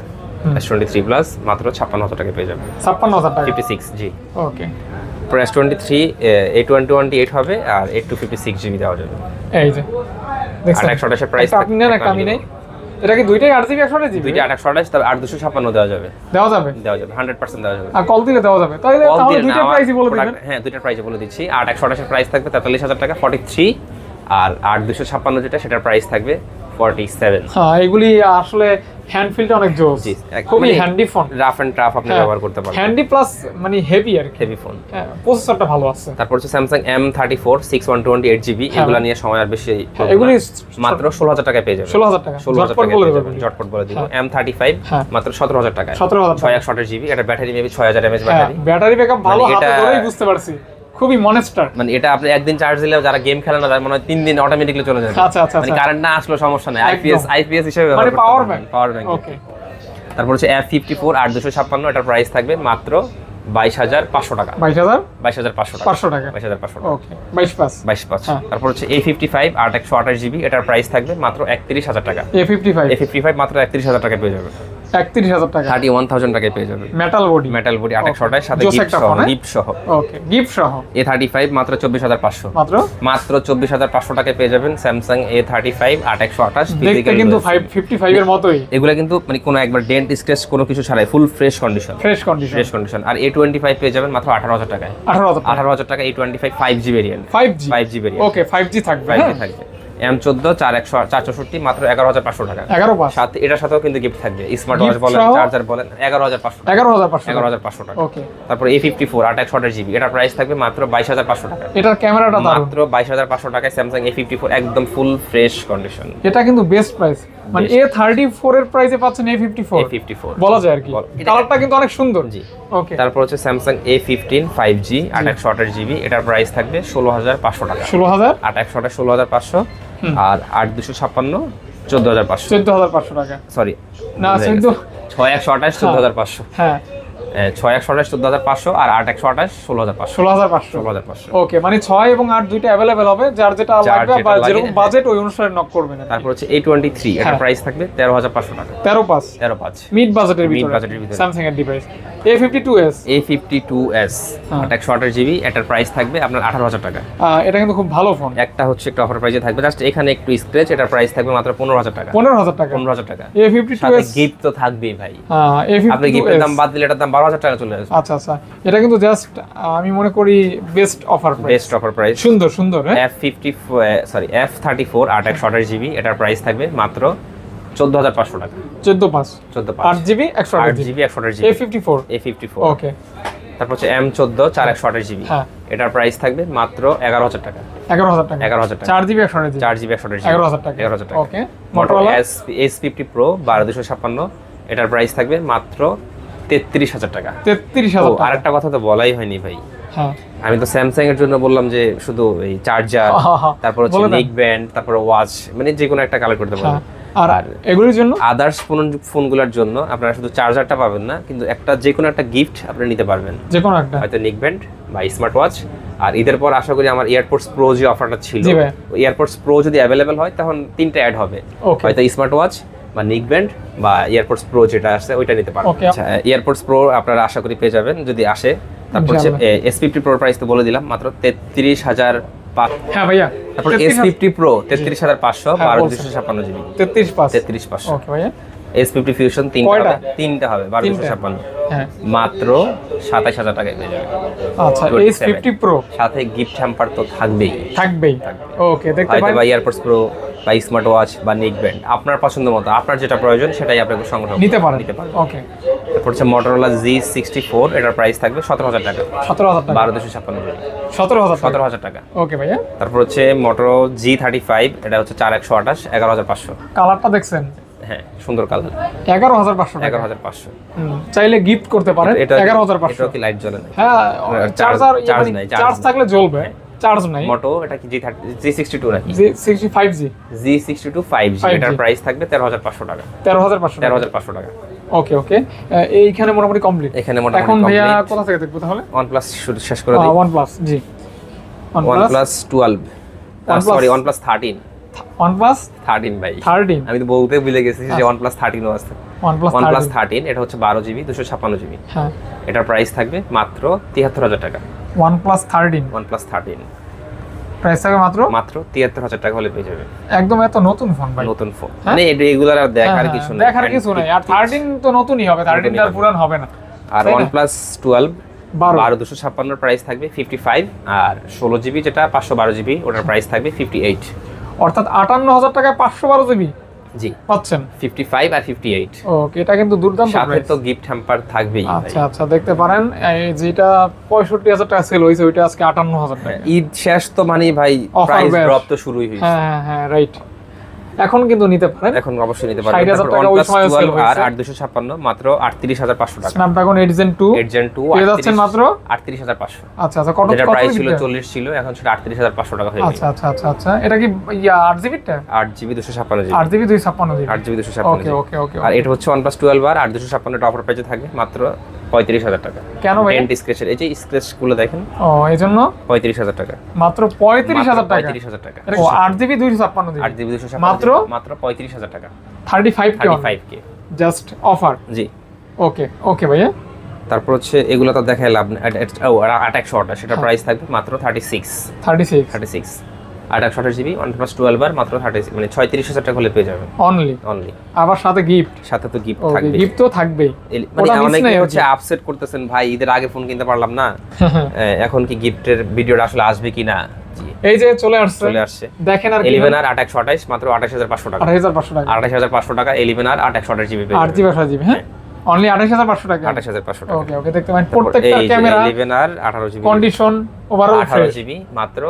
A: S23 প্লাস মাত্র 56,000 টাকায় পেয়ে যাবেন।
B: 56,000 টাকা।
A: 56 জি।
B: ওকে,
A: পর S23 A2128 হবে আর A256 জিবি দেওয়া যাবে।
B: এই যে দেখছেন
A: 8 এর প্রাইস
B: আপনি নেন, একটা আমি নেই। এটা কি দুইটাই 8GB 128GB?
A: দুইটা 8 তবে 8 দেওয়া যাবে।
B: দেওয়া যাবে,
A: দেওয়া যাবে 100% দেওয়া যাবে।
B: আর কল দিলে দেওয়া যাবে। তাহলে
A: Call
B: তাহলে
A: দিলে
B: দুইটা
A: না, আমার
B: প্রাইসই বলে দিবেন।
A: product- হ্যাঁ দুইটার প্রাইসে বলে দিচ্ছি। 8 প্রাইস থাকবে 43,000 টাকা 43, আর 8 যেটা সেটার প্রাইস থাকবে 47।
B: হ্যাঁ, এগুলি আসলে হ্যান্ড ফিলটা অনেক জোস,
A: জি,
B: খুবই
A: মানে
B: handy phone.
A: Rough and tough আপনি ব্যবহার করতে পারবেন।
B: হ্যান্ডি প্লাস মানে হেভি আর কি,
A: হেভি ফোন।
B: হ্যাঁ, প্রসেসরটা ভালো আছে।
A: তারপর হচ্ছে Samsung M34 6128GB,
B: হ্যাঁ।
A: এগুলা নিয়ে সময় আর বেশি
B: হ্যাঁ, এগুলি
A: মাত্র 16,000 টাকায় পেয়ে যাবেন।
B: 16,000 টাকা।
A: 16,000
B: ঝটপট
A: টাকায়
B: বলে
A: পেয়ে
B: দেবেন।
A: যাবেন, ঝটপট বলে দিব।
B: হ্যাঁ।
A: M35
B: হ্যাঁ।
A: মাত্র 17,000 টাকায়।
B: 17,000 টাকা।
A: 628GB, এটা ব্যাটারি মেবি 6000 mAh
B: হ্যাঁ,
A: ব্যাটারি।
B: ব্যাটারি ব্যাকআপ ভালো,
A: মানে
B: হাতে
A: এটা-
B: ধরেই বুঝতে পারছি, খুবই মনেস্টার।
A: মানে এটা আপনি একদিন চার্জ দিলে যারা গেম খেলে না তার মনে হয় 3 দিন অটোমেটিক্যালি চলে যাবে।
B: আচ্ছা আচ্ছা
A: মানে
B: আচ্ছা,
A: কারেন্ট না আসলে সমস্যা নাই,
B: একদম।
A: আইপিএস হিসেবে
B: মানে পাওয়ার ব্যাংক।
A: Power bank.
B: ওকে,
A: তারপর হচ্ছে F54 8256, এটার প্রাইস থাকবে মাত্র 22,500 টাকা।
B: 22,500
A: 22,500 টাকা।
B: 500 টাকা।
A: 22,500 টাকা।
B: ওকে, 22+।
A: 22,500।
B: হ্যাঁ।
A: তারপর হচ্ছে A55 128GB, এটার প্রাইস থাকবে মাত্র 31,000 টাকা।
B: A55
A: A55 মাত্র 31,000 টাকায় পেয়ে যাবে।
B: 31,000 টাকা।
A: 31,000 টাকায় পেয়ে যাবে।
B: মেটাল বডি,
A: মেটাল বডি 128 সাথে
B: জোস
A: গিফট
B: একটা
A: সহ,
B: ফোন, হ্যাঁ?
A: গিফট সহ।
B: ওকে, গিফট সহ
A: A35 মাত্র 24,500।
B: মাত্র।
A: মাত্র 24,500 টাকায় পেয়ে যাবেন Samsung A35 828
B: দেখতে
A: ফিজিক্যাল
B: কিন্তু 555 এর মতোই,
A: এগুলা কিন্তু মানে কোনো একবার ডেন্ট স্ক্র্যাচ কোনো কিছু ছাড়াই full fresh condition.
B: Fresh condition.
A: Fresh condition. আর A25 পেয়ে যাবেন মাত্র 18,000 টাকায়।
B: 18,000 টাকা।
A: 18,000 টাকা A25 5G variant.
B: 5G
A: 5G variant.
B: ওকে, 5G থাকবে।
A: 5G
B: হ্যাঁ,
A: থাকবে। M14 464 মাত্র 11,500 টাকা।
B: 11,500
A: সাথে এটার সাথেও কিন্তু গিফট থাকবে, স্মার্ট ওয়াচ
B: Gift
A: বলেন,
B: সহ?
A: চার্জার বলেন, 11,500 টাকা।
B: 11,500
A: 11,500 টাকা।
B: ওকে,
A: তারপর A54 828GB, এটার প্রাইস থাকবে মাত্র 22,500 টাকা।
B: এটার ক্যামেরাটা দারুণ।
A: মাত্র 22,500 টাকায় Samsung A54 একদম ফুল ফ্রেশ কন্ডিশন।
B: এটা কিন্তু বেস্ট প্রাইস, মানে A34 এর প্রাইসে পাচ্ছেন A54
A: A54
B: বলা যায় আর কি।
A: এটা-
B: কালারটা কিন্তু অনেক সুন্দর।
A: জি।
B: ওকে,
A: তারপর হচ্ছে Samsung A15 5G 828GB, এটার প্রাইস থাকবে 16,500 টাকা।
B: 16,000
A: 828 16,500, আর 8256 14,500।
B: 14,500 টাকা।
A: সরি
B: না, 14
A: 6128 14,500।
B: হ্যাঁ,
A: 6128 14,500 আর 8128 16,500।
B: 16,500
A: 16,500।
B: ওকে, মানে 6 এবং 8 দুইটা अवेलेबल হবে, যার যেটা
A: যার
B: লাগবে
A: যেটা
B: বা
A: লাগে,
B: যেরকম
A: হ্যাঁ।
B: বাজেট ওই অনুসারে নক করবেন।
A: তারপর হচ্ছে A23, এটার
B: হ্যাঁ।
A: প্রাইস থাকবে 13,500 টাকা।
B: 13,500
A: 13,500
B: মিড বাজেটের
A: Mid
B: ভিতরে
A: budget এর ভিতরে।
B: স্যামসাং এর ডিভাইস। A52s
A: A52s 128 জিবি, এটার প্রাইস থাকবে আপনার 18,000 টাকা।
B: এটা কিন্তু খুব ভালো ফোন।
A: একটা হচ্ছে একটা অফার প্রাইসে থাকবে, জাস্ট এখানে একটু স্ক্র্যাচ, এটার প্রাইস থাকবে মাত্র 15,000 টাকা।
B: 15,000 টাকা।
A: 15,000 টাকা।
B: A52s
A: সাথে গিফট তো থাকবেই ভাই। আপনি গিফটের দাম বাদ দিলে এটার দাম 12,000 টাকা চলে আসবে।
B: আচ্ছা আচ্ছা, এটা কিন্তু জাস্ট আমি মনে করি best offer price.
A: Best offer price.
B: সুন্দর সুন্দর।
A: F34 128 জিবি, এটার প্রাইস থাকবে মাত্র 14,500 টাকা।
B: 14,500 8 জিবি 128 জিবি A54 ওকে।
A: তারপর হচ্ছে M14 128 জিবি, এটার প্রাইস থাকবে মাত্র 11,000 টাকা।
B: 11,000 টাকা।
A: 11,000 টাকা।
B: 4 জিবি 128 জিবি
A: 4 জিবি 128 জিবি
B: 11,000 টাকা।
A: 11,000 টাকা।
B: ওকে।
A: Motorola S50 Pro 12256, এটার প্রাইস থাকবে মাত্র 33,000 টাকা।
B: 33,000 টাকা।
A: আরেকটা কথা তো বলাই হয়নি ভাই।
B: হ্যাঁ,
A: আমি তো স্যামসাং এর জন্য বললাম যে শুধু এই চার্জার, তারপর হচ্ছে নেক ব্যান্ড, তারপর ওয়াচ, মানে যে কোনো একটা কালেক্ট করতে পারবেন।
B: আর এগুলোর জন্য
A: আদার্স ফোনগুলোর জন্য আপনারা শুধু চার্জারটা পাবেন না, কিন্তু একটা যে কোনো একটা গিফট আপনি নিতে পারবেন,
B: যে কোনো একটা,
A: হয়তো নেক ব্যান্ড বা স্মার্ট ওয়াচ। আর ঈদের পর আশা করি আমার এয়ারপোর্টস প্রো যে অফারটা ছিল, এয়ারপোর্টস প্রো যদি অ্যাভেলেবেল হয় তখন 3টা অ্যাড হবে, হয়তো স্মার্ট ওয়াচ বা নেক ব্যান্ড বা এয়ারপোর্টস প্রো যেটা আছে ওইটা নিতে পারবেন। আচ্ছা, এয়ারপোর্টস প্রো আপনারা আশা করি পেয়ে যাবেন যদি আসে। তারপর হচ্ছে S50 প্রোর প্রাইস তো বলে দিলাম, মাত্র 33,000।
B: হ্যাঁ ভাইয়া।
A: তারপর S50 প্রো 33,500 12256 জিবি 33,500
B: ওকে ভাইয়া।
A: S50 ফিউশন 3টা হবে 12256,
B: হ্যাঁ,
A: মাত্র 27,000 টাকায় পেয়ে যাবেন।
B: আচ্ছা, S50 প্রো
A: সাথে গিফট হ্যাম্পার তো থাকবেই।
B: ওকে, দেখতে পারেন
A: বা এয়ারপোর্টস প্রো বা স্মার্ট ওয়াচ বা নেক ব্যান্ড, আপনার পছন্দ মতো আপনার যেটা প্রয়োজন সেটাই আপনাকে সংগ্রহ
B: নিতে পারেন।
A: ওকে। তারপর হচ্ছে Motorola Z64, এটার প্রাইস থাকবে 17,000 টাকা।
B: 17,000 টাকা
A: 12256 জিবি
B: 17,000
A: টাকা।
B: ওকে ভাইয়া।
A: তারপর হচ্ছে Moto G35, এটা হচ্ছে 4128 11,500।
B: কালারটা দেখছেন?
A: হ্যাঁ, সুন্দর কালার।
B: 11,500 টাকা।
A: 11,500
B: চাইলে গিফট করতে পারেন। 11,500।
A: এটা কি লাইট জ্বলে না?
B: হ্যাঁ, চার্জ
A: নাই,
B: চার্জ থাকলে জ্বলবে, চার্জ নাই।
A: মোটো এটা কি G62 নাকি?
B: G62
A: 5G, এটার প্রাইস থাকবে 13,500 টাকা। 13,500 টাকা।
B: ওকে ওকে, এইখানে মোটামুটি কমপ্লিট।
A: এখানে মোটামুটি
B: এখন ভাইয়া কোথা থেকে দেখবো তাহলে?
A: OnePlus শেষ করে দিই।
B: OnePlus, জি।
A: OnePlus 12, sorry OnePlus 13।
B: OnePlus
A: 13 ভাই।
B: 13
A: আমি তো বলতে ভুলে গেছি যে OnePlus 13 ও আছে। OnePlus 13, এটা হচ্ছে 12 জিবি 256 জিবি।
B: হ্যাঁ,
A: এটার প্রাইস থাকবে মাত্র 73,000 টাকা।
B: OnePlus 13 প্রাইস থাকবে
A: মাত্র 73,000 টাকা হলে পেয়ে যাবে।
B: একদম এত নতুন ফোন ভাই,
A: নতুন ফোন, মানে রেগুলার আর দেখার কিছু নাই,
B: দেখার কিছু নাই। আর 13 তো নতুনই হবে, 13 তার পুরান হবে না।
A: আর OnePlus 12 12256 প্রাইস থাকবে 55, আর 16 জিবি যেটা 512 জিবি ওটার প্রাইস থাকবে 58।
B: অর্থাৎ 58,000 টাকায় 512 জিবি
A: জি
B: পাচ্ছেন,
A: 55 আর 58।
B: ওকে, এটা কিন্তু দুর্দান্ত প্রাইস।
A: সাথে তো গিফট হ্যাম্পার থাকবেই।
B: আচ্ছা আচ্ছা, দেখতে পারেন যেটা 65,000 টাকা সেল হইছে ওইটা আজকে 58,000 টাকা।
A: ঈদ শেষ তো মানে ভাই প্রাইস ড্রপ তো শুরুই হইছে।
B: হ্যাঁ রাইট। এখন কিন্তু নিতে পারেন,
A: এখন অবশ্যই নিতে পারেন।
B: 60,000 টাকা ওই সময় সেল হইছে।
A: আর 8256 মাত্র 38,500 টাকা।
B: Snapdragon 8 Gen 2
A: পেয়ে যাচ্ছেন
B: মাত্র
A: 38,500।
B: আচ্ছা আচ্ছা, কত
A: প্রাইস ছিল 40 ছিল, এখন সেটা 38,500 টাকা হয়ে গেছে।
B: আচ্ছা আচ্ছা আচ্ছা আচ্ছা, এটা কি 8GB টা?
A: 8GB 256 GB.
B: 8GB 256 GB.
A: 8GB 256 GB.
B: Okay okay.
A: আর এটা হচ্ছে OnePlus 12 আর 8256 এর অফার প্রাইসে থাকবে মাত্র 35,000 টাকা।
B: কেন ভাই?
A: ডেন্ট স্ক্র্যাচের এই যে স্ক্র্যাচ গুলো দেখেন,
B: এইজন্য
A: 35,000 টাকা।
B: মাত্র 35,000 টাকা।
A: 35,000 টাকা।
B: 8GB 256 GB.
A: 8GB 256
B: মাত্র
A: 35,000 টাকা।
B: 35K just offer.
A: জি,
B: ওকে ওকে ভাইয়া।
A: তারপর হচ্ছে এগুলো তো দেখাই লাভ নেই। 8128 সেটা প্রাইস থাকবে মাত্র 36 828 জিবি OnePlus 12 আর মাত্র 36, মানে 36,000 টাকা হলে পেয়ে যাবেন অনলি।
B: আবার সাথে গিফট,
A: সাথে তো গিফট থাকবে।
B: গিফট তো থাকবেই।
A: মানে অনেকে হচ্ছে আপসেট করতেছেন ভাই, ঈদের আগে ফোন কিনতে পারলাম না, এখন কি গিফটের ভিডিওটা আসলে আসবে কিনা।
B: এই যে চলে আসছে দেখেন। আর
A: 11 আর 828 মাত্র 28,500 টাকা। 28,500 টাকা 11 আর 828 জিবি পেয়ে যাবেন।
B: 8GB জিবি, হ্যাঁ, অনলি 28,500 টাকা।
A: 28,500 টাকা।
B: ওকে ওকে, দেখতে পারেন প্রত্যেকটা ক্যামেরা
A: 11 আর 18 জিবি
B: কন্ডিশন ওভারঅল
A: 18 জিবি মাত্র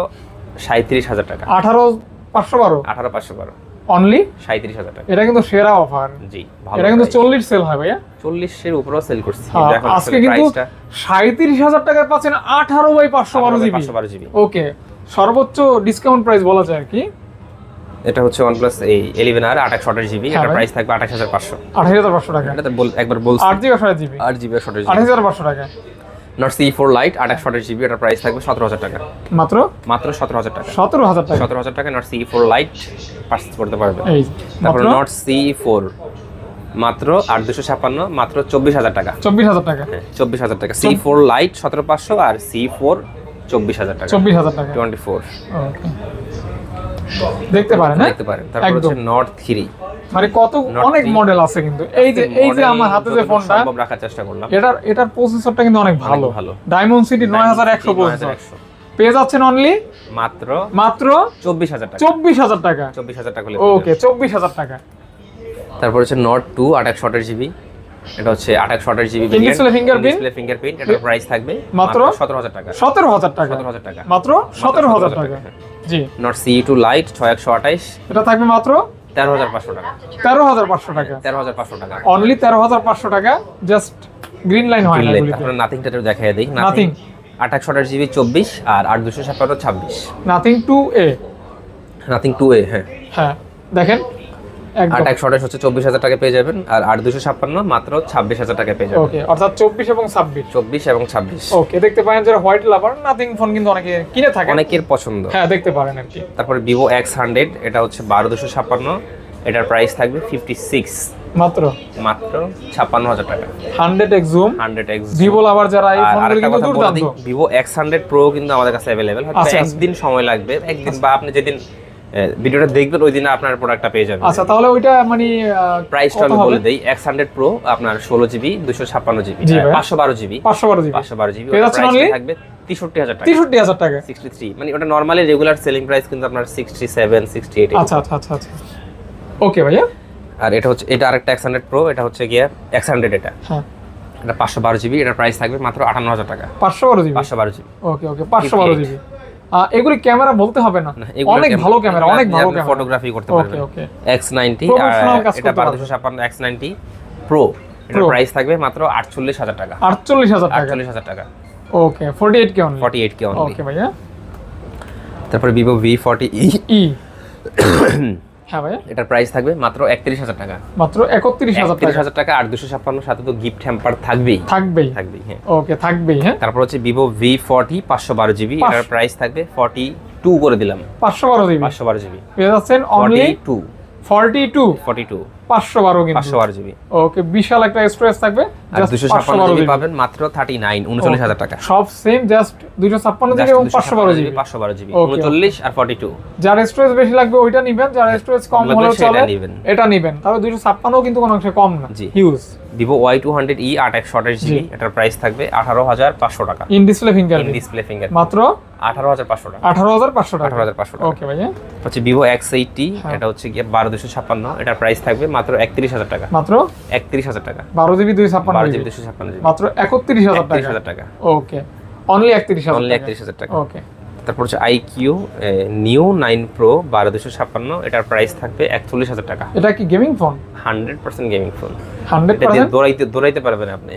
A: 37,000 টাকা।
B: 18,512 অনলি
A: 37,000 টাকা।
B: এটা কিন্তু সেরা অফার।
A: জি, ভালো।
B: এটা কিন্তু 40 সেল হয় ভাইয়া,
A: 40 এর উপরেও সেল করছি।
B: দেখো আজকে কিন্তু 37,000 টাকায় পাচ্ছেন 18/512 জিবি। ওকে, সর্বোচ্চ ডিসকাউন্ট প্রাইস বলা যায় কি।
A: এটা হচ্ছে OnePlus এই 11 আর 828 জিবি, এটা প্রাইস থাকবে 28,500
B: টাকা।
A: এটা তো একবার বলছি
B: 8GB 28,500 টাকা।
A: Note C4 Lite 28 জিবি, এটা প্রাইস থাকবে 17,000 টাকা।
B: মাত্র
A: 17,000 টাকা।
B: 17,000
A: টাকা Note C4 Lite পারচেজ করতে পারবেন।
B: এই
A: তারপর Note C4 মাত্র 8256, মাত্র 24000 টাকা।
B: 24000 টাকা,
A: হ্যাঁ 24000 টাকা। C4 লাইট 17500 আর C4 24000 টাকা।
B: 24000 টাকা
A: 24।
B: ওকে, দেখতে পারেন, হ্যাঁ
A: দেখতে পারেন। তারপর হচ্ছে Nord 3,
B: মানে কত অনেক মডেল আছে কিন্তু। এই যে আমার হাতে যে ফোনটা
A: সম্ভব রাখার চেষ্টা করলাম।
B: এটার প্রসেসরটা কিন্তু অনেক ভালো,
A: ভালো।
B: Dimensity 9100 প্রসেসর পেয়ে যাচ্ছেন অনলি
A: মাত্র 24000 টাকা।
B: 24000 টাকা
A: 24000 টাকা।
B: ওকে, 24000 টাকা।
A: তারপর হচ্ছে Nord 2 2828GB, এটা হচ্ছে 2828GB
B: display fingerprint,
A: display fingerprint. এটার প্রাইস থাকবে
B: মাত্র
A: 17000 টাকা।
B: 17000 টাকা
A: 17000 টাকা,
B: মাত্র 17000 টাকা। জি,
A: Nord CE2 লাইট 6128,
B: এটা থাকবে মাত্র
A: 13500 টাকা।
B: 13500 টাকা,
A: 13500 টাকা
B: অনলি 13500 টাকা। জাস্ট গ্রিন লাইন হয় না এগুলিতে।
A: তারপর নাথিংটা দেখাই দেই।
B: নাথিং
A: 2828GB 24 আর 8256 26।
B: নাথিং 2A,
A: নাথিং 2A, হ্যাঁ
B: হ্যাঁ দেখেন একদম
A: 2828 হচ্ছে 24000 টাকা পেয়ে যাবেন, আর 8256 মাত্র 26000 টাকা পেয়ে যাবেন।
B: ওকে, অর্থাৎ 24 এবং 26।
A: 24 এবং 26
B: ওকে, দেখতে পারেন যারা হোয়াইট লাভার, নাথিং ফোন কিন্তু অনেকে কিনে থাকে,
A: অনেকের পছন্দ।
B: হ্যাঁ দেখতে পারেন আর কি।
A: তারপরে Vivo X100, এটা হচ্ছে 12256, এটার প্রাইস থাকবে 56,
B: মাত্র
A: 56000 টাকা।
B: 100x জুম
A: 100x
B: ভিভো লাভার যারা এই
A: আর
B: ফোনগুলো
A: আরেকটা
B: কিন্তু
A: কথা বলে
B: দুর্দান্ত।
A: দিই, Vivo X100 Pro কিন্তু আমাদের কাছে अवेलेबल। হয়তো
B: আচ্ছা,
A: একদিন সময় লাগবে, একদিন বা আপনি যেদিন ভিডিওটা দেখবেন ওই দিন আপনার প্রোডাক্টটা পেয়ে যাবেন।
B: আচ্ছা, তাহলে ওইটা মানে
A: প্রাইসটা আমি বলে দেই। X100 Pro আপনার 16GB 256GB
B: জি ভাই,
A: 512GB
B: 512GB
A: 512GB
B: পেয়ে যাচ্ছেন only
A: থাকবে 63000 টাকা।
B: 63000 টাকা
A: 63, মানে ওটা নরমালি রেগুলার সেলিং প্রাইস কিন্তু আপনার 67 68।
B: আচ্ছা আচ্ছা আচ্ছা আচ্ছা, ওকে ভাইয়া।
A: আর এটা হচ্ছে, এটা আরেকটা X100 Pro, এটা হচ্ছে গিয়া X100, এটা
B: হ্যাঁ,
A: এটা 512GB, এটার প্রাইস থাকবে মাত্র 58000 টাকা।
B: 512GB
A: 512GB।
B: ওকে ওকে, 512GB। এগুলি ক্যামেরা বলতে হবে না, অনেক ভালো ক্যামেরা, অনেক ভালো ক্যামেরা,
A: ফটোগ্রাফি করতে
B: ওকে
A: পারবেন।
B: ওকে,
A: X90 আর
B: Professional কাজ
A: এটা
B: করতে পারবেন।
A: 12256 X90 Pro, এটার প্রাইস থাকবে মাত্র 48000 টাকা।
B: 48000 টাকা
A: 48000 টাকা।
B: ওকে, 48K অনলি
A: 48K অনলি।
B: ওকে ভাইয়া।
A: তারপরে Vivo V40e,
B: হ্যাঁ ভাইয়া,
A: এটার প্রাইস থাকবে মাত্র 31000 টাকা।
B: মাত্র 31000 টাকা
A: 31000 টাকা। আর 256 সাথে তো গিফট হ্যাম্পার থাকবেই
B: থাকবেই,
A: হ্যাঁ।
B: ওকে থাকবেই, হ্যাঁ।
A: তারপর হচ্ছে Vivo V40 512GB, এটার প্রাইস থাকবে 42 করে দিলাম।
B: 512GB
A: 512GB
B: পেয়ে যাচ্ছেন অনলি
A: 42
B: 42 512 কিন্তু
A: 512GB।
B: ওকে, বিশাল একটা স্টোরেজ থাকবে।
A: আর 256GB পাবেন মাত্র 39000 টাকা।
B: সব সেম, জাস্ট 256GB এবং 512GB
A: 512GB 39 আর 42।
B: যার স্টোরেজ বেশি লাগবে ওইটা নেবেন, যার স্টোরেজ কম
A: লাগবে
B: হলেও
A: সেটা
B: চলে
A: নিবেন।
B: এটা নেবেন। তবে 256 কিন্তু কোনো অংশে কম না,
A: জি।
B: হিউজ।
A: Vivo Y200e 828GB, এটার প্রাইস থাকবে 18500 টাকা।
B: In display fingerprint
A: display finger
B: মাত্র
A: 18500 টাকা।
B: 18500 টাকা
A: 18500 টাকা।
B: ওকে ভাইয়া।
A: হচ্ছে Vivo X80, এটা হচ্ছে গিয়ে 12256, এটার প্রাইস থাকবে মাত্র 31000 টাকা।
B: মাত্র
A: 31000 টাকা।
B: 12GB
A: 12GB
B: 256GB
A: 256GB
B: মাত্র 31000 টাকা
A: 31000 টাকা।
B: ওকে, অনলি 31000
A: অনলি
B: টাকা
A: 31000 টাকা।
B: ওকে।
A: তারপর হচ্ছে IQ Neo 9 Pro 12256, এটার প্রাইস থাকবে 41000 টাকা।
B: এটা কি গেমিং ফোন?
A: 100% gaming phone.
B: 100%
A: দৌড়াইতে পারবেন আপনি।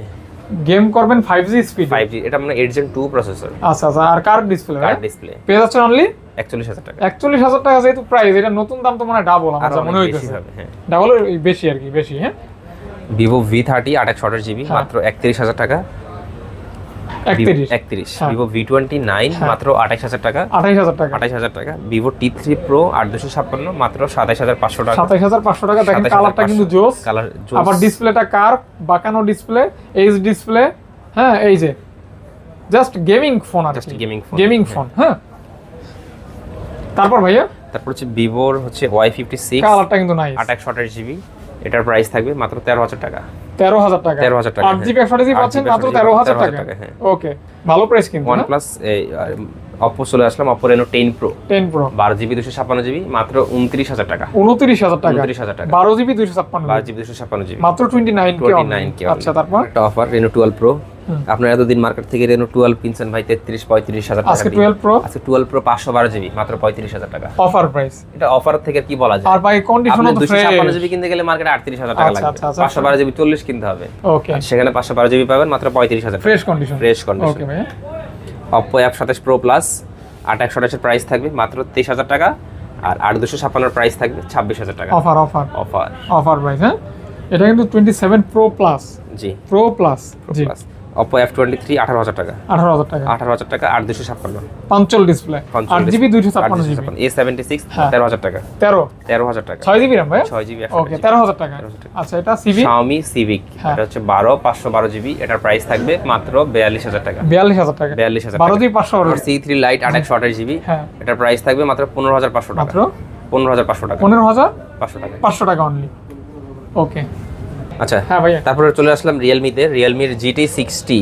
B: গেম করবেন 5G স্পিড
A: 5G, এটা মানে 8 Gen 2 প্রসেসর।
B: আচ্ছা আচ্ছা, আর কার্ভ ডিসপ্লে
A: কার্ভ ডিসপ্লে
B: পেয়ে যাচ্ছেন অনলি
A: 41000 টাকা।
B: 41000 টাকা যেহেতু প্রাইস, এটা নতুন দাম তো মানে ডাবল আমার
A: আরো
B: যা মনে
A: অনেক
B: হইতেছে।
A: বেশি হবে, হ্যাঁ।
B: ডাবল বেশি আর কি, বেশি, হ্যাঁ।
A: Vivo V30 2828GB মাত্র 31000 টাকা।
B: 31 হ্যাঁ।
A: Vivo V29 মাত্র 28000 টাকা।
B: 28000 টাকা
A: 28000 টাকা। Vivo T3 Pro 8256 মাত্র 27500 টাকা।
B: 27500 টাকা। দেখেন
A: 27500
B: কালারটা কিন্তু জোস,
A: কালার জোস।
B: আবার ডিসপ্লেটা কার্ভ বাঁকানো ডিসপ্লে, এইচ ডিসপ্লে, হ্যাঁ। এই যে জাস্ট গেমিং ফোন আর
A: just gaming phone.
B: Gaming phone, হ্যাঁ। তারপর ভাইয়া,
A: তারপর হচ্ছে Vivoর হচ্ছে Y56
B: কালারটা কিন্তু নাইস।
A: 128GB, এটার প্রাইস থাকবে মাত্র 13000 টাকা।
B: 13000 টাকা
A: 13000 টাকা।
B: 8GB 128GB পাচ্ছেন মাত্র 13000 টাকা।
A: হ্যাঁ।
B: ওকে, ভালো প্রাইস কিন্তু।
A: OnePlus Oppo চলে আসলাম, Oppo Reno 10 Pro
B: 10 Pro
A: 12GB 256GB মাত্র 29000 টাকা।
B: 29000 টাকা
A: 29000 টাকা।
B: 12GB 256
A: 12GB 256GB
B: মাত্র 29K
A: 29K।
B: আচ্ছা, তারপর
A: একটা অফার Reno 12 Pro। আপনারা এতদিন মার্কেট থেকে Reno 12 কিনছেন ভাই 33-35000 টাকা
B: আজকে
A: দিয়ে।
B: 12 Pro
A: আজকে 12 Pro 512GB মাত্র 35000 টাকা।
B: Offer price.
A: এটা অফার থেকে কি বলা যায়?
B: আর ভাই কন্ডিশনও তো ফ্রেশ।
A: 256GB কিনতে গেলে মার্কেটে 38000 টাকা লাগবে। 512GB 40 কিনতে হবে।
B: ওকে,
A: সেখানে 512GB পাবেন মাত্র 35000 টাকা।
B: Fresh condition.
A: Fresh condition.
B: Okay ভাই।
A: Oppo F27 Pro Plus 8128 এর প্রাইস থাকবে মাত্র 23000 টাকা, আর 8256 এর প্রাইস থাকবে 26000 টাকা।
B: Offer offer
A: offer
B: offer price, হ্যাঁ। এটা কিন্তু 27 Pro Plus
A: জি
B: Pro Plus জি।
A: Oppo F23 18,000 টাকা,
B: 18,000 টাকা,
A: 18,000 টাকা, 8,256
B: পাঞ্চল ডিসপ্লে, 8GB 256GB,
A: A76 13,000 টাকা, 13,000 টাকা,
B: 6GB RAM ভাই,
A: 6GB,
B: ওকে 13,000 টাকা। আচ্ছা এটা Civic,
A: Xiaomi Civic, এটা হচ্ছে 512GB, এটার প্রাইস থাকবে মাত্র 42,000 টাকা,
B: 42,000 টাকা,
A: 42,000
B: 12GB 512,
A: C3 Lite 828GB,
B: হ্যাঁ
A: এটার প্রাইস থাকবে মাত্র 15,500 টাকা,
B: মাত্র
A: 15,500 টাকা,
B: 15,500
A: টাকা।
B: 500 টাকা অনলি। ওকে
A: আচ্ছা
B: হ্যাঁ ভাইয়া,
A: তারপরে চলে আসলাম রিয়েলমিতে, রিয়েলমির GT60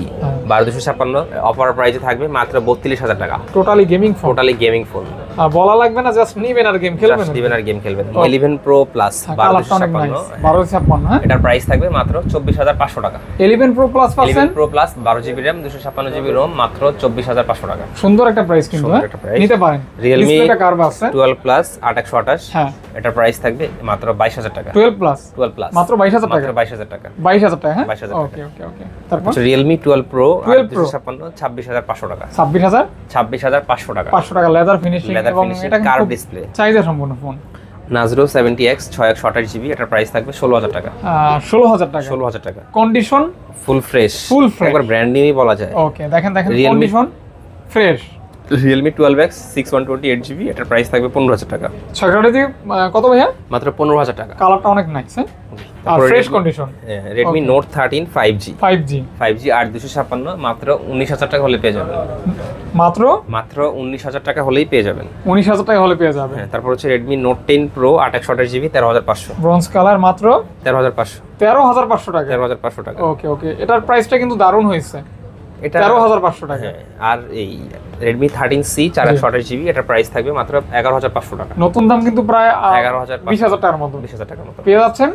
A: 12,256 অফার প্রাইসে থাকবে মাত্র 32,000 টাকা,
B: totally gaming phone,
A: totally gaming phone,
B: বলা লাগবে না, জাস্ট নিবেন আর গেম খেলবেন,
A: জাস্ট দিবেন আর গেম খেলবেন। 11 Pro Plus
B: কালারটা অনেক নাইস, 1256 হ্যাঁ,
A: এটার প্রাইস থাকবে মাত্র 24,500 টাকা,
B: 11 Pro Plus
A: 11
B: পাচ্ছেন,
A: Pro Plus 12GB RAM 256GB ROM মাত্র 24,500 টাকা,
B: সুন্দর একটা প্রাইস কিন্তু,
A: সুন্দর একটা price।
B: নিতে পারেন।
A: Realme
B: ডিসপ্লেটা কার্ভ আছে,
A: 12 Plus 8128,
B: হ্যাঁ
A: এটার প্রাইস থাকবে মাত্র 22,000 টাকা,
B: 12 প্লাস
A: 12 Plus
B: মাত্র 22,000 টাকা,
A: মাত্র 22,000 টাকা,
B: 22,000 টাকা হ্যাঁ,
A: 22,000 টাকা।
B: ওকে ওকে ওকে। তারপর
A: Realme 12 Pro
B: 12 Pro
A: 256 26,500 টাকা,
B: 26,500
A: টাকা,
B: 500 টাকা লেদার ফিনিশিং,
A: Leather
B: এবং
A: finishing,
B: এটা
A: curved
B: কিন্তু
A: display।
B: চাহিদা সম্পন্ন ফোন।
A: Nazro 70X 6128GB, এটার প্রাইস থাকবে 16,000 টাকা,
B: 16,000 টাকা,
A: 16,000 টাকা,
B: condition
A: full fresh,
B: Full fresh।
A: একবার ব্র্যান্ড নিউই বলা যায়।
B: ওকে দেখেন দেখেন,
A: Realme-
B: condition fresh.
A: Realme 12X 6128GB, এটার প্রাইস থাকবে 15,000 টাকা,
B: 6 দিয়ে কত ভাইয়া?
A: মাত্র 15,000 টাকা।
B: কালারটা অনেক নাইস হ্যাঁ, আর
A: তারপরে
B: fresh
A: Redmi-
B: condition.
A: Redmi
B: Okay।
A: Note 13 5G
B: 5G
A: 8256 মাত্র 19,000 টাকা হলে পেয়ে যাবেন,
B: মাত্র
A: মাত্র 19,000 টাকা হলেই পেয়ে যাবেন।
B: 19,000 টাকা হলে পেয়ে যাবে।
A: হ্যাঁ, তারপর হচ্ছে Redmi Note 10 Pro 2828GB 13,500,
B: bronze colour মাত্র
A: 13,500,
B: 13,500 টাকা।
A: 13,500 টাকা।
B: ওকে ওকে, এটার প্রাইসটা কিন্তু দারুণ হয়েছে,
A: এটা
B: 13,500 টাকা।
A: হ্যাঁ, আর এই Redmi 13C 428GB, এটার প্রাইস থাকবে মাত্র 11,500 টাকা,
B: নতুন দাম কিন্তু প্রায়
A: 11,500
B: 20,000 টাকার মতো
A: 20,000 টাকার মতো
B: পেয়ে যাচ্ছেন,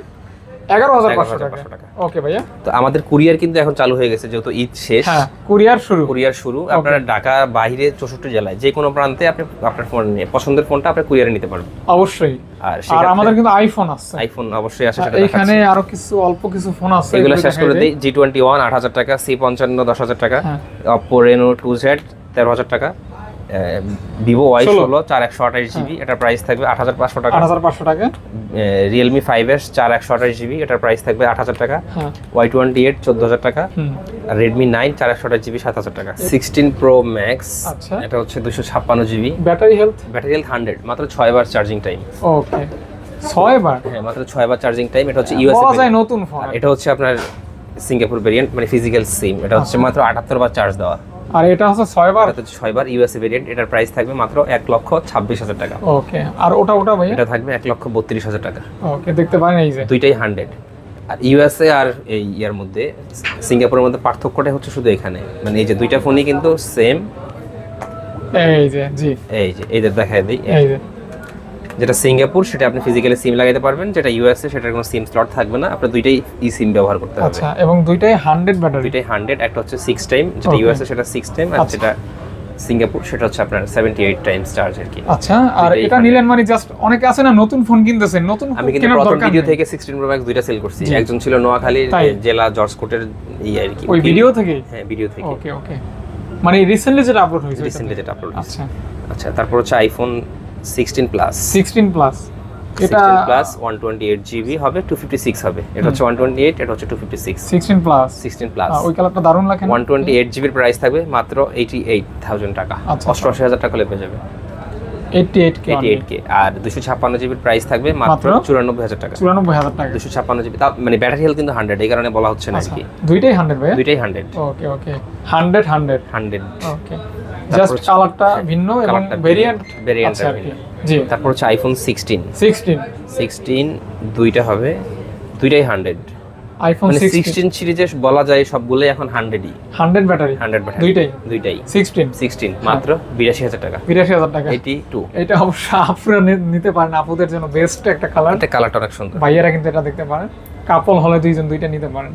B: 11,500 টাকা।
A: 11,500 টাকা।
B: ওকে ভাইয়া,
A: তো আমাদের কুরিয়ার কিন্তু এখন চালু হয়ে গেছে, যেহেতু ঈদ শেষ,
B: হ্যাঁ কুরিয়ার শুরু।
A: কুরিয়ার শুরু। আপনারা ঢাকা বাইরে 64 জেলায় যে কোনো প্রান্তে আপনি আপনার ফোন নিয়ে পছন্দের ফোনটা আপনি কুরিয়ারে নিতে পারবেন।
B: অবশ্যই।
A: আর
B: আর আমাদের কিন্তু আইফোন আছে,
A: আইফোন অবশ্যই আছে, সেটা
B: এখানে আরো কিছু অল্প কিছু ফোন আছে,
A: এগুলো শেষ করে দেই। G21 8,000 টাকা, C55 10,000 টাকা,
B: হ্যাঁ।
A: Oppo Reno 2Z 13,000 টাকা, Vivo Y16 4128GB, এটার প্রাইস থাকবে 8,500 টাকা,
B: 8,500 টাকা।
A: Realme 5S 4128GB, এটার প্রাইস থাকবে 8,000 টাকা,
B: হ্যাঁ
A: Y28 14,000 টাকা,
B: হুম,
A: আর Redmi 9 4128GB 7,000 টাকা। 16 Pro Max,
B: আচ্ছা।
A: এটা হচ্ছে 256GB,
B: battery health
A: battery health 100, মাত্র 6 বার চার্জিং টাইম।
B: ওকে 6 বার,
A: হ্যাঁ, মাত্র 6 বার চার্জিং টাইম। এটা হচ্ছে
B: বলা
A: ইউএসএ,
B: যায় নতুন ফোন।
A: আর এটা হচ্ছে আপনার সিঙ্গাপুর ভেরিয়েন্ট, মানে ফিজিক্যাল সিম। এটা হচ্ছে মাত্র 78 বার চার্জ দেওয়া,
B: আর এটা হচ্ছে 6 বার।
A: এটা হচ্ছে 6 বার ইউএসএ ভেরিয়েন্ট। এটার প্রাইস থাকবে মাত্র 1,26,000 টাকা।
B: ওকে, আর ওটা ভাইয়া?
A: এটা থাকবে 1,32,000 টাকা।
B: ওকে, দেখতে পারেন এই যে
A: দুইটাই 100। আর ইউএসএ আর এই ইয়ার মধ্যে, সিঙ্গাপুরের মধ্যে পার্থক্যটা হচ্ছে শুধু এখানে, মানে এই যে দুইটা ফোনই কিন্তু সেম।
B: এই যে জি,
A: এই যে এই যে দেখায় দিই,
B: এই যে
A: যেটা সিঙ্গাপুর সেটা আপনি ফিজিক্যালি সিম লাগাইতে পারবেন, যেটা ইউএসএ সেটার কোনো সিম স্লট থাকবে না, আপনি দুইটাই ই সিম ব্যবহার করতে হবে।
B: আচ্ছা, এবং দুইটাই 100 ব্যাটারি।
A: দুইটাই 100, একটা হচ্ছে 6 টাইম, যেটা
B: Okay.
A: ইউএসএ সেটা 6 টাইম, আর
B: আচ্ছা।
A: যেটা সিঙ্গাপুর সেটা হচ্ছে আপনার 78 টাইমস চার্জ আর কি।
B: আচ্ছা, আর
A: দুইটাই
B: এটা
A: 100
B: নিলেন মানে জাস্ট, অনেকে আছে না নতুন ফোন কিনতেছেন, নতুন
A: আমি কিন্তু
B: কেনার
A: প্রথম
B: দরকার
A: ভিডিও
B: নেই।
A: থেকে 16 Pro Max দুইটা সেল করছি।
B: জি।
A: একজন ছিল নোয়াখালীর
B: তাই?
A: জেলা জর্জকোটের আর কি,
B: ওই ভিডিও থেকে?
A: হ্যাঁ, ভিডিও থেকে,
B: ওকে ওকে, মানে রিসেন্টলি যেটা আপলোড হয়েছে ওইটা
A: রিসেন্টলি
B: থেকে?
A: যেটা আপলোড
B: আচ্ছা,
A: আচ্ছা, তারপর হচ্ছে আইফোন 16 প্লাস,
B: 16 প্লাস, এটা
A: 16 প্লাস 128GB হবে, 256 হবে। এটা হচ্ছে 128, এটা হচ্ছে 256।
B: 16 প্লাস,
A: 16 প্লাস
B: ওই কালারটা দারুণ লাগে না?
A: 128GB এর প্রাইস থাকবে মাত্র 88,000 টাকা,
B: আচ্ছা।
A: 88,000 টাকা হলে পেয়ে যাবে।
B: 88K
A: 88K। আর 256GB এর প্রাইস থাকবে মাত্র
B: মাত্র
A: 94,000 টাকা।
B: 94,000 টাকা।
A: 256GB, তা মানে ব্যাটারি হেলথ কিন্তু 100, এই কারণে বলা হচ্ছে না আর
B: আচ্ছা,
A: কি।
B: দুইটাই 100 ভাই?
A: দুইটাই 100।
B: ওকে ওকে, 100
A: 100।
B: ওকে, জাস্ট
A: হচ্ছে-
B: কালারটা ভিন্ন এবং
A: কালারটা
B: ভেরিয়েন্ট
A: ভেরিয়েন্ট
B: আচ্ছা আর কি। জি,
A: তারপর হচ্ছে আইফোন 16
B: 16
A: দুইটা হবে, দুইটাই 100।
B: আইফোন
A: মানে
B: 16
A: 16 সিরিজে বলা যায় সবগুলোই এখন 100ই,
B: 100 ব্যাটারি
A: 100 ব্যাটারি, দুইটাই
B: 16
A: মাত্র 82,000 টাকা।
B: 82,000 টাকা।
A: 82।
B: এটা অবশ্য আপুরা নিতে পারেন, আপুদের জন্য বেস্ট একটা কালার।
A: এটা কালারটা অনেক সুন্দর।
B: ভাইয়ারা কিন্তু এটা দেখতে পারেন, কাপল হলে দুইজন দুইটা নিতে পারেন।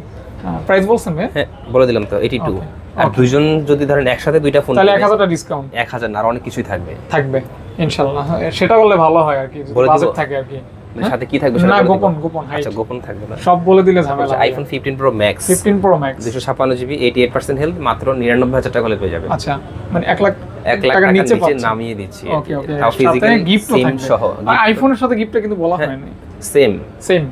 B: প্রাইস বলছেন ভাই?
A: হ্যাঁ, বলে দিলাম তো 82।
B: Okay,
A: আর দুইজন যদি ধরেন একসাথে দুইটা ফোন,
B: তাহলে 1000 টাকা ডিসকাউন্ট
A: 1000 না, আর অনেক কিছুই থাকবে।
B: থাকবে ইনশাআল্লাহ। সেটা বললে ভালো হয় আর কি,
A: বলে দিব?
B: বাজেট থাকে আর কি।
A: মানে সাথে কি থাকবে
B: না,
A: সেটা বলে দিব?
B: গোপন গোপন হাইট
A: আচ্ছা, গোপন থাকবে না।
B: সব বলে দিলে ঝামেলা।
A: IPhone 15 Pro Max
B: 15 Pro Max
A: 256GB 88% health, মাত্র 99,000 টাকা হলে পেয়ে যাবে।
B: আচ্ছা, মানে 1 লাখ
A: 1 লাখ
B: টাকার
A: টাকা
B: নিচে
A: নিচে
B: পাচ্ছেন।
A: নামিয়ে দিচ্ছি।
B: ওকে ওকে,
A: তাও
B: সাথে
A: ফিজিক্যাল
B: গিফটও
A: সিম
B: থাকবে
A: সহ।
B: আইফোনের সাথে গিফটটা কিন্তু বলা হয়নি।
A: সেম
B: সেম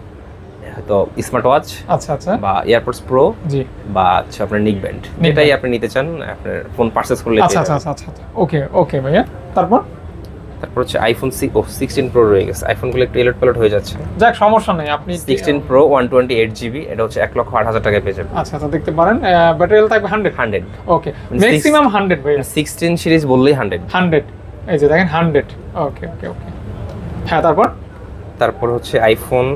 A: তো স্মার্ট ওয়াচ
B: আচ্ছা আচ্ছা
A: বা এয়ারপডস প্রো
B: জি
A: বা হচ্ছে আপনার নিক ব্যান্ড, যেটাই আপনি নিতে চান আপনার ফোন পারচেজ করলে
B: আচ্ছা আচ্ছা আচ্ছা আচ্ছা ওকে ওকে ভাইয়া তারপর
A: তারপর হচ্ছে আইফোন 16 প্রো রয়ে গেছে। আইফোনগুলো একটু এলট পালট হয়ে যাচ্ছে।
B: যাক সমস্যা নেই, আপনি
A: 16 প্রো 128GB, এটা হচ্ছে 1,08,000 টাকায় পেয়ে যাবেন।
B: আচ্ছা আচ্ছা দেখতে পারেন ব্যাটারি হেলথ থাকবে 100 ওকে ম্যাক্সিমাম 100 ভাইয়া
A: 16 সিরিজ বললেই 100।
B: এই যে দেখেন 100 ওকে ওকে ওকে হ্যাঁ
A: তারপর হচ্ছে আইফোন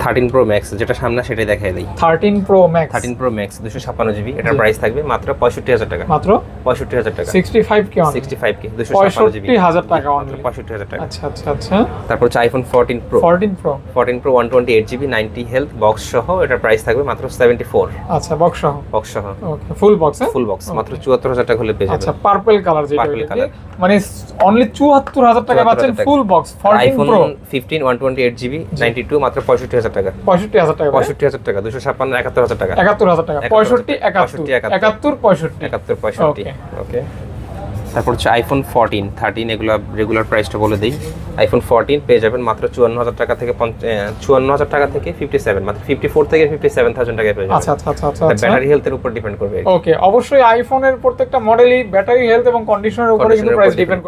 A: 13 প্রো ম্যাক্স, যেটা সামনে সেটাই দেখাই দিই।
B: 13 pro max
A: 13 pro max 256GB, এটার প্রাইস থাকবে মাত্র 65,000 টাকা।
B: মাত্র
A: 65,000 টাকা।
B: 65 কে
A: 65 কে 256GB,
B: 65,000 টাকা অনলি।
A: 65,000 টাকা।
B: আচ্ছা আচ্ছা আচ্ছা
A: তারপর হচ্ছে iPhone 14 pro
B: 14 pro
A: 128GB 90 health box সহ, এটার প্রাইস থাকবে মাত্র 74।
B: আচ্ছা বক্স সহ
A: ওকে
B: ফুল বক্স
A: ফুল বক্স মাত্র 74,000 টাকা হলে পেয়ে যাবেন।
B: আচ্ছা পার্পল কালার যেটা
A: Purple color।
B: মানে অনলি 74,000 টাকা পাচ্ছেন
A: 74,000
B: full box 14
A: iPhone
B: pro
A: 15 128GB 92 মাত্র 65,000 টাকা।
B: 65,000 টাকা
A: 65,000 টাকা 256 71,000 টাকা।
B: 71,000 টাকা 65 71 71 65
A: 71 65 ওকে। তারপর হচ্ছে আইফোন 14 13, এগুলো রেগুলার প্রাইসটা বলে দেই। আইফোন 14 পেয়ে যাবেন মাত্র 54,000 টাকা থেকে 54,000 টাকা থেকে 57, মাত্র 54 থেকে 57,000 টাকায় পেয়ে যাবেন।
B: আচ্ছা আচ্ছা আচ্ছা আচ্ছা
A: ব্যাটারি হেলথের উপর ডিপেন্ড করবে।
B: ওকে অবশ্যই আইফোনের প্রত্যেকটা মডেলই ব্যাটারি হেলথ এবং কন্ডিশনের উপরে কিন্তু প্রাইস ডিপেন্ড